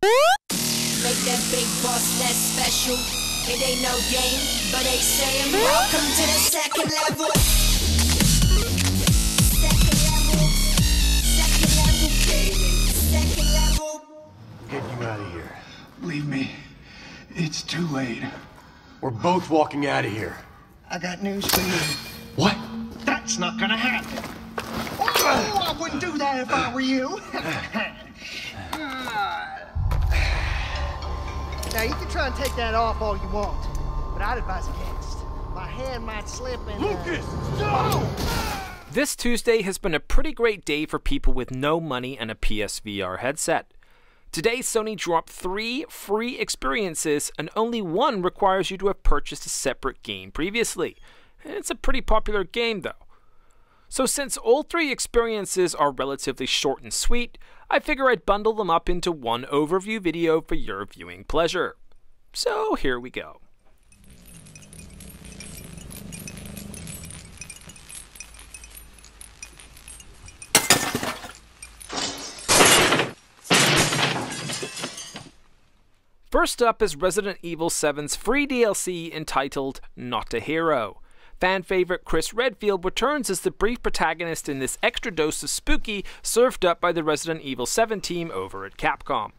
Make that big boss less special. It ain't no game, but they saying welcome to the second level. Second level. Second level gaming. Second level. Get you out of here. Leave me. It's too late. We're both walking out of here. I got news for you. What? That's not gonna happen. Oh, I wouldn't do that if I were you. Now, you can try and take that off all you want, but I'd advise against. My hand might slip and... Lucas, no! This Tuesday has been a pretty great day for people with no money and a PSVR headset. Today, Sony dropped 3 free experiences, and only one requires you to have purchased a separate game previously. It's a pretty popular game, though. So since all 3 experiences are relatively short and sweet, I figure I'd bundle them up into one overview video for your viewing pleasure. So here we go. First up is Resident Evil 7's free DLC entitled Not a Hero. Fan favorite Chris Redfield returns as the brief protagonist in this extra dose of spooky served up by the Resident Evil 7 team over at Capcom.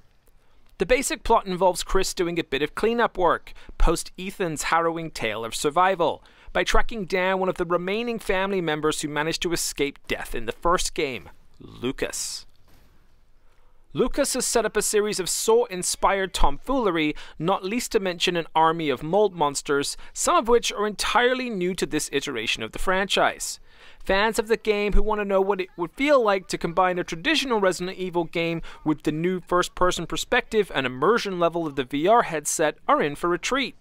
The basic plot involves Chris doing a bit of cleanup work, post Ethan's harrowing tale of survival, by tracking down one of the remaining family members who managed to escape death in the first game, Lucas. Lucas has set up a series of Saw-inspired tomfoolery, not least to mention an army of mold monsters, some of which are entirely new to this iteration of the franchise. Fans of the game who want to know what it would feel like to combine a traditional Resident Evil game with the new first-person perspective and immersion level of the VR headset are in for a treat.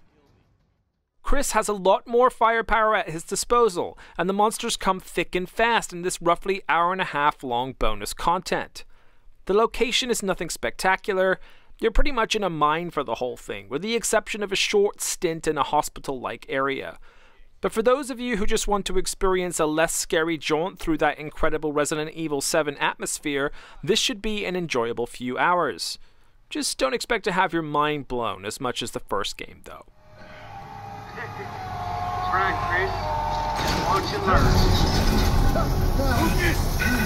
Chris has a lot more firepower at his disposal, and the monsters come thick and fast in this roughly hour-and-a-half long bonus content. The location is nothing spectacular. You're pretty much in a mine for the whole thing, with the exception of a short stint in a hospital-like area. But for those of you who just want to experience a less scary jaunt through that incredible Resident Evil 7 atmosphere, this should be an enjoyable few hours. Just don't expect to have your mind blown as much as the first game, though. That's right, Chris. Won't you learn? Lucas,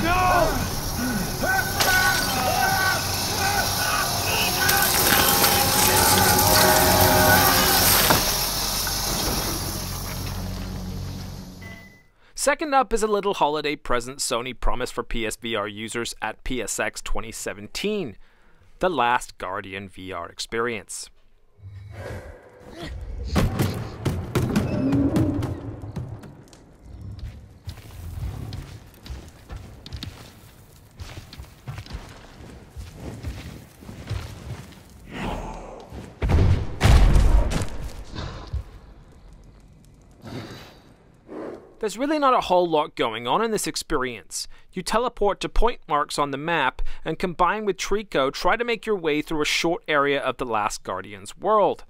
no! Second up is a little holiday present Sony promised for PSVR users at PSX 2017, The Last Guardian VR experience. There's really not a whole lot going on in this experience. You teleport to point marks on the map and combine with Trico, try to make your way through a short area of the Last Guardian's world.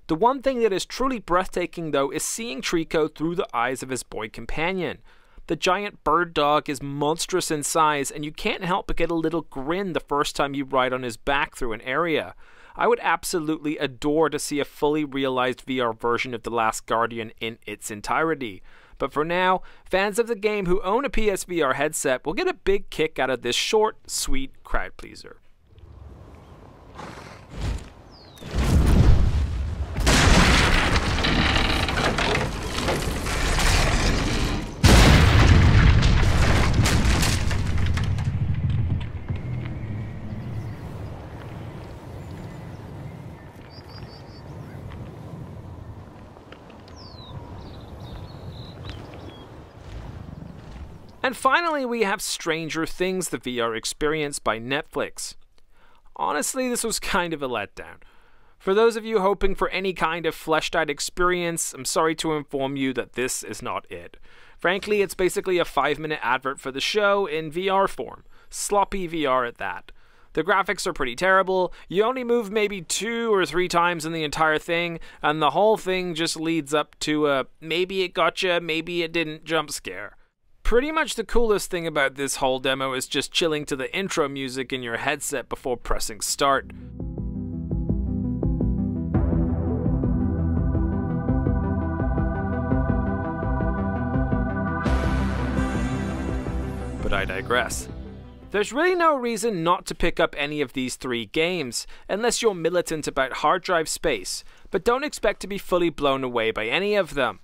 The one thing that is truly breathtaking though is seeing Trico through the eyes of his boy companion. The giant bird dog is monstrous in size and you can't help but get a little grin the first time you ride on his back through an area. I would absolutely adore to see a fully realized VR version of The Last Guardian in its entirety. But for now, fans of the game who own a PSVR headset will get a big kick out of this short, sweet crowd pleaser. And finally, we have Stranger Things, the VR experience by Netflix. Honestly, this was kind of a letdown. For those of you hoping for any kind of fleshed-out experience, I'm sorry to inform you that this is not it. Frankly, it's basically a 5-minute advert for the show in VR form. Sloppy VR at that. The graphics are pretty terrible, you only move maybe 2 or 3 times in the entire thing, and the whole thing just leads up to a maybe it gotcha, maybe it didn't jump scare. Pretty much the coolest thing about this whole demo is just chilling to the intro music in your headset before pressing start. I digress. There's really no reason not to pick up any of these 3 games, unless you're militant about hard drive space, but don't expect to be fully blown away by any of them.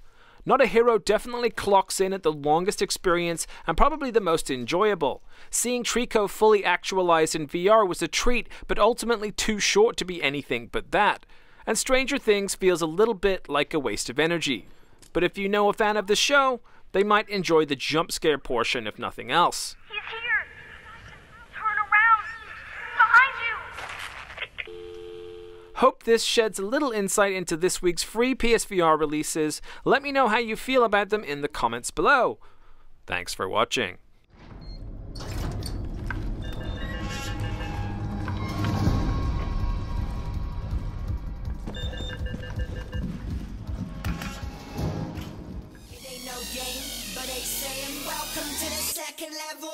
Not a Hero definitely clocks in at the longest experience and probably the most enjoyable. Seeing Trico fully actualized in VR was a treat, but ultimately too short to be anything but that. And Stranger Things feels a little bit like a waste of energy. But if you know a fan of the show, they might enjoy the jump scare portion if nothing else. He's here! Turn around! Behind you! Hope this sheds a little insight into this week's free PSVR releases. Let me know how you feel about them in the comments below. Thanks for watching. It ain't no game, but they saying welcome to the second level.